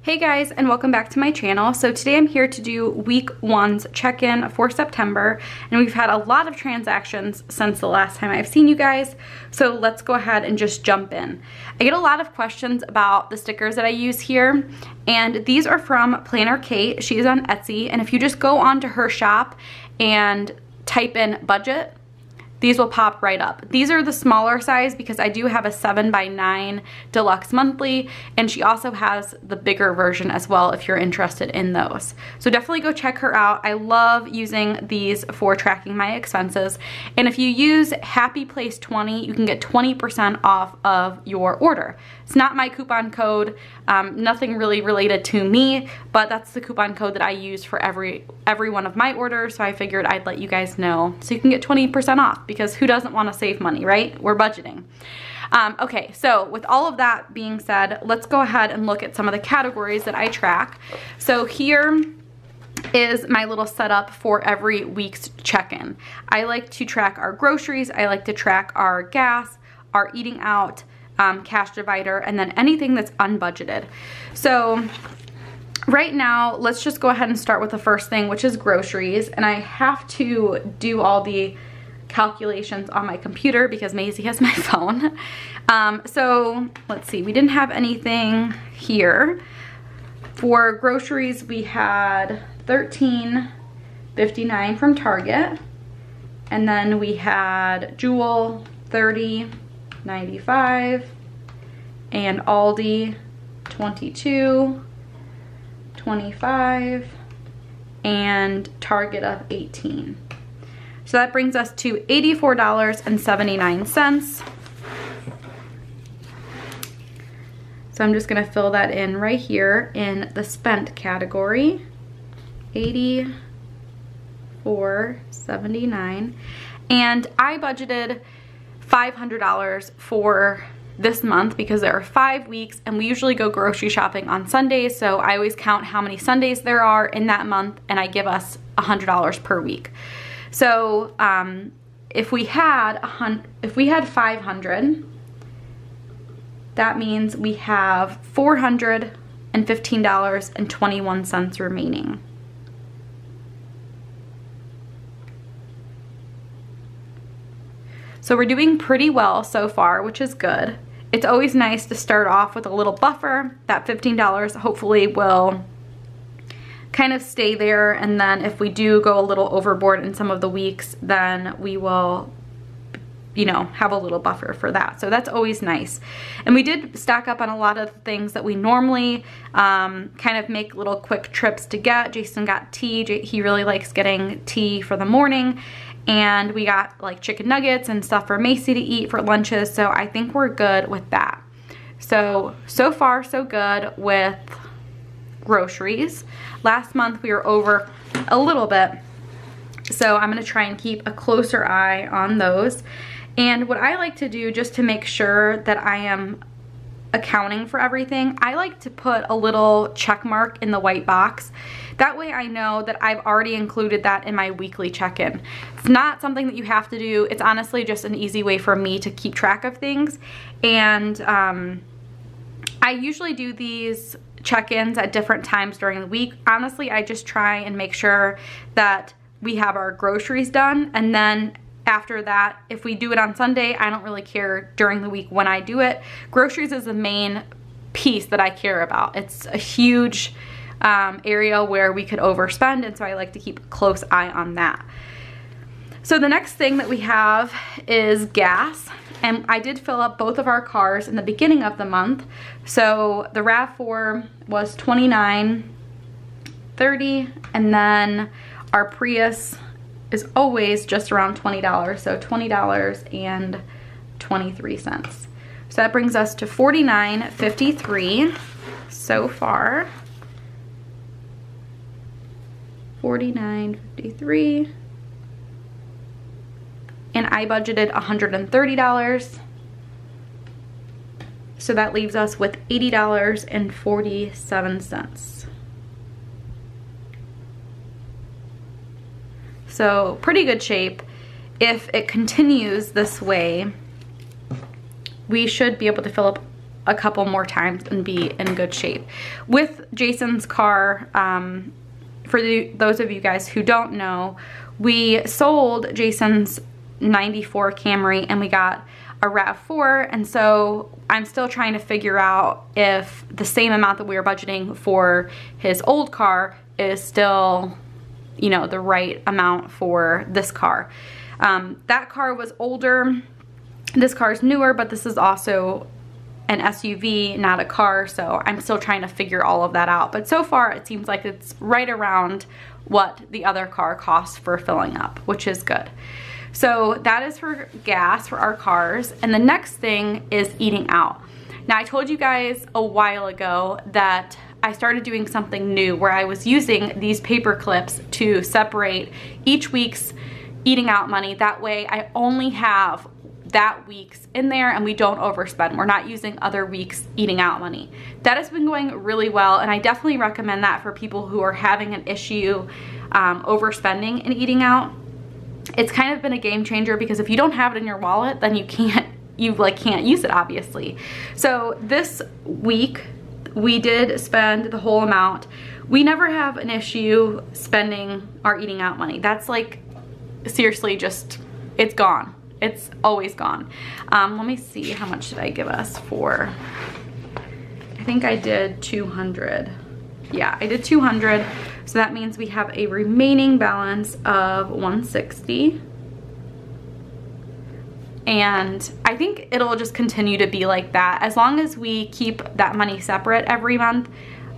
Hey guys, and welcome back to my channel. So today I'm here to do week one's check-in for September, and we've had a lot of transactions since the last time I've seen you guys, so let's go ahead and just jump in. I get a lot of questions about the stickers that I use here, and these are from Planner Kate. She is on Etsy, and if you just go onto her shop and type in budget, these will pop right up. These are the smaller size because I do have a 7x9 deluxe monthly, and she also has the bigger version as well if you're interested in those. So definitely go check her out. I love using these for tracking my expenses. And if you use Happy Place 20, you can get 20% off of your order. It's not my coupon code, nothing really related to me, but that's the coupon code that I use for every one of my orders, so I figured I'd let you guys know so you can get 20% off, because who doesn't want to save money, right? We're budgeting. Okay, so with all of that being said, let's go ahead and look at some of the categories that I track. So here is my little setup for every week's check-in. I like to track our groceries, I like to track our gas, our eating out, cash divider, and then anything that's unbudgeted. So right now, let's just go ahead and start with the first thing, which is groceries. And I have to do all the calculations on my computer because Maisie has my phone. So let's see, we didn't have anything here. For groceries, we had $13.59 from Target. And then we had Jewel, $30.95, and Aldi, $22.25, and Target of $18. So that brings us to $84.79. So I'm just gonna fill that in right here in the spent category, $84.79. And I budgeted $500 for this month because there are 5 weeks and we usually go grocery shopping on Sundays, so I always count how many Sundays there are in that month and I give us $100 per week. So if we had 500, that means we have $415.21 remaining. So we're doing pretty well so far, which is good. It's always nice to start off with a little buffer. That $15 hopefully will kind of stay there, and then if we do go a little overboard in some of the weeks, then we will, you know, have a little buffer for that. So that's always nice. And we did stock up on a lot of things that we normally kind of make little quick trips to get. Jason got tea. He really likes getting tea for the morning. And we got like chicken nuggets and stuff for Macy to eat for lunches. So I think we're good with that. So far so good with groceries. Last month we were over a little bit. So I'm gonna try and keep a closer eye on those. And what I like to do, just to make sure that I am accounting for everything, I like to put a little check mark in the white box. That way I know that I've already included that in my weekly check-in. It's not something that you have to do. It's honestly just an easy way for me to keep track of things. And I usually do these check-ins at different times during the week. Honestly, I just try and make sure that we have our groceries done, and then after that, if we do it on Sunday, I don't really care during the week when I do it. Groceries is the main piece that I care about. It's a huge area where we could overspend, and so I like to keep a close eye on that. So the next thing that we have is gas, and I did fill up both of our cars in the beginning of the month. So the RAV4 was $29.30, and then our Prius is always just around $20, so $20.23. So that brings us to $49.53 so far. $49.53. And I budgeted $130. So that leaves us with $80.47. So pretty good shape. If it continues this way, we should be able to fill up a couple more times and be in good shape. With Jason's car, for those of you guys who don't know, we sold Jason's 94 Camry and we got a RAV4, and so I'm still trying to figure out if the same amount that we were budgeting for his old car is still, you know, the right amount for this car. That car was older, this car's newer, but this is also an SUV, not a car, so I'm still trying to figure all of that out. But so far it seems like it's right around what the other car costs for filling up, which is good. So that is for gas for our cars. And the next thing is eating out. Now I told you guys a while ago that I started doing something new where I was using these paper clips to separate each week's eating out money. That way I only have that week's in there and we don't overspend. We're not using other weeks eating out money. That has been going really well, and I definitely recommend that for people who are having an issue overspending and eating out. It's kind of been a game changer because if you don't have it in your wallet, then you can't use it, obviously. So this week we did spend the whole amount. We never have an issue spending our eating out money. That's like, seriously, just, it's gone. It's always gone. Let me see, how much did I give us for, I think I did 200. Yeah, I did 200. So that means we have a remaining balance of 160. And I think it'll just continue to be like that. As long as we keep that money separate every month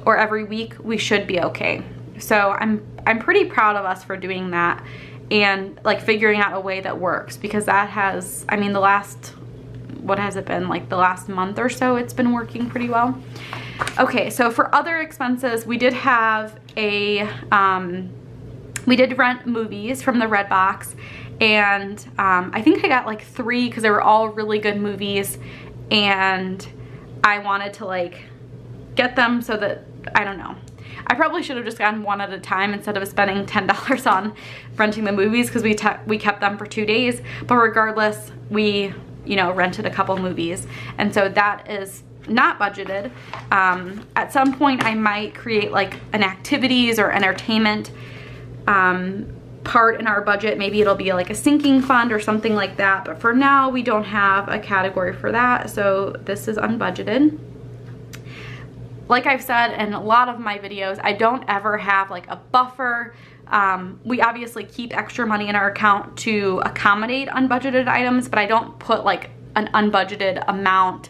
or every week, we should be okay. So I'm pretty proud of us for doing that and like figuring out a way that works, because that has, I mean, the last, what has it been, like the last month or so, it's been working pretty well. Okay, so for other expenses, we did have a, we did rent movies from the Redbox, and I think I got like 3 because they were all really good movies, and I wanted to like get them so that, I don't know. I probably should have just gotten one at a time instead of spending $10 on renting the movies, because we kept them for 2 days, but regardless, we, you know, rented a couple movies, and so that is not budgeted. At some point I might create like an activities or entertainment part in our budget. Maybe it'll be like a sinking fund or something like that, but for now we don't have a category for that, so this is unbudgeted. Like I've said in a lot of my videos, I don't ever have like a buffer. We obviously keep extra money in our account to accommodate unbudgeted items, but I don't put like an unbudgeted amount.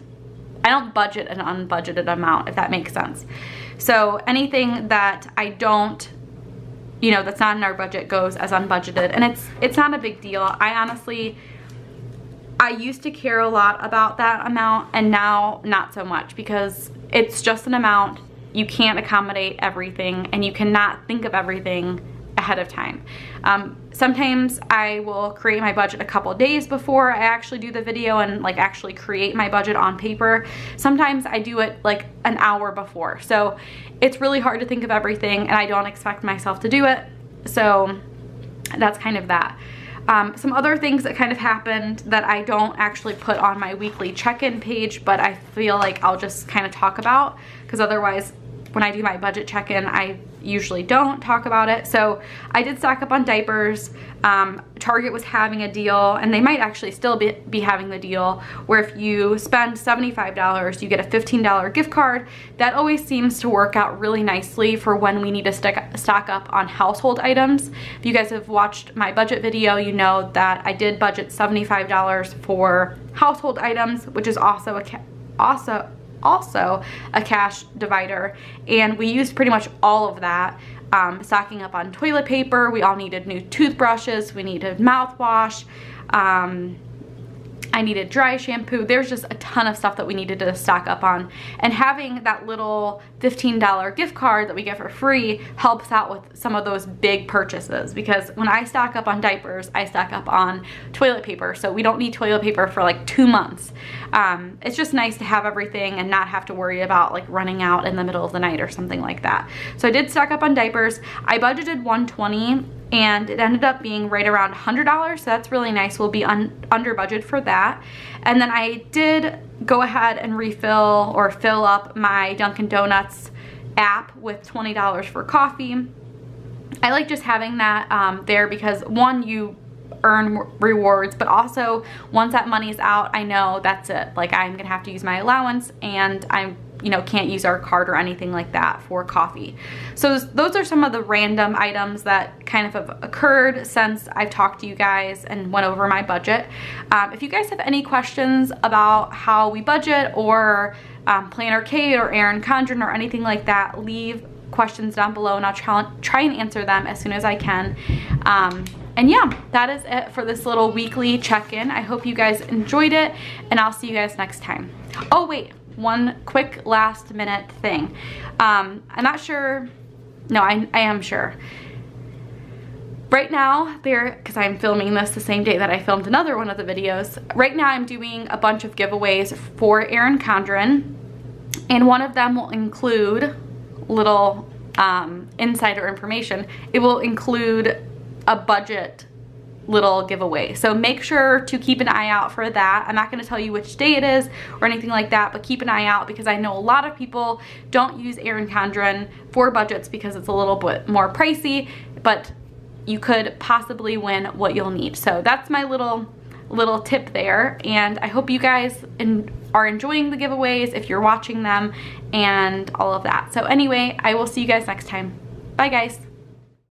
I don't budget an unbudgeted amount, if that makes sense. So anything that I don't, you know, that's not in our budget goes as unbudgeted, and it's not a big deal. I used to care a lot about that amount, and now not so much, because it's just an amount. You can't accommodate everything, and you cannot think of everything ahead of time. Sometimes I will create my budget a couple days before I actually do the video and like actually create my budget on paper. Sometimes I do it like an hour before. So it's really hard to think of everything, and I don't expect myself to do it. So that's kind of that. Some other things that kind of happened that I don't actually put on my weekly check-in page, but I feel like I'll just kind of talk about, because otherwise when I do my budget check-in, I usually don't talk about it. So I did stock up on diapers. Target was having a deal, and they might actually still be having the deal, where if you spend $75, you get a $15 gift card. That always seems to work out really nicely for when we need to stock up on household items. If you guys have watched my budget video, you know that I did budget $75 for household items, which is also a cash divider, and we used pretty much all of that. Stocking up on toilet paper, we all needed new toothbrushes, we needed mouthwash, I needed dry shampoo. There's just a ton of stuff that we needed to stock up on, and having that little $15 gift card that we get for free helps out with some of those big purchases, because when I stock up on diapers, I stock up on toilet paper, so we don't need toilet paper for like 2 months. It's just nice to have everything and not have to worry about like running out in the middle of the night or something like that. So I did stock up on diapers. I budgeted $120 and it ended up being right around $100, so that's really nice. We'll be under budget for that. And then I did go ahead and refill or fill up my Dunkin' Donuts app with $20 for coffee. I like just having that there because one, you earn rewards, but also once that money's out, I know that's it. Like, I'm gonna have to use my allowance, and I'm, you know, can't use our card or anything like that for coffee. So those are some of the random items that kind of have occurred since I've talked to you guys and went over my budget. If you guys have any questions about how we budget or Plan Arcade or Erin Condren or anything like that, leave questions down below and I'll try and answer them as soon as I can. And yeah, that is it for this little weekly check-in. I hope you guys enjoyed it, and I'll see you guys next time. Oh wait, one quick last minute thing. I'm not sure, no, I am sure. Right now, because I'm filming this the same day that I filmed another one of the videos, right now I'm doing a bunch of giveaways for Erin Condren, and one of them will include little insider information. It will include a budget little giveaway. So make sure to keep an eye out for that. I'm not going to tell you which day it is or anything like that, but keep an eye out because I know a lot of people don't use Erin Condren for budgets because it's a little bit more pricey, but you could possibly win what you'll need. So that's my little tip there, and I hope you guys are enjoying the giveaways if you're watching them and all of that. So anyway, I will see you guys next time. Bye guys.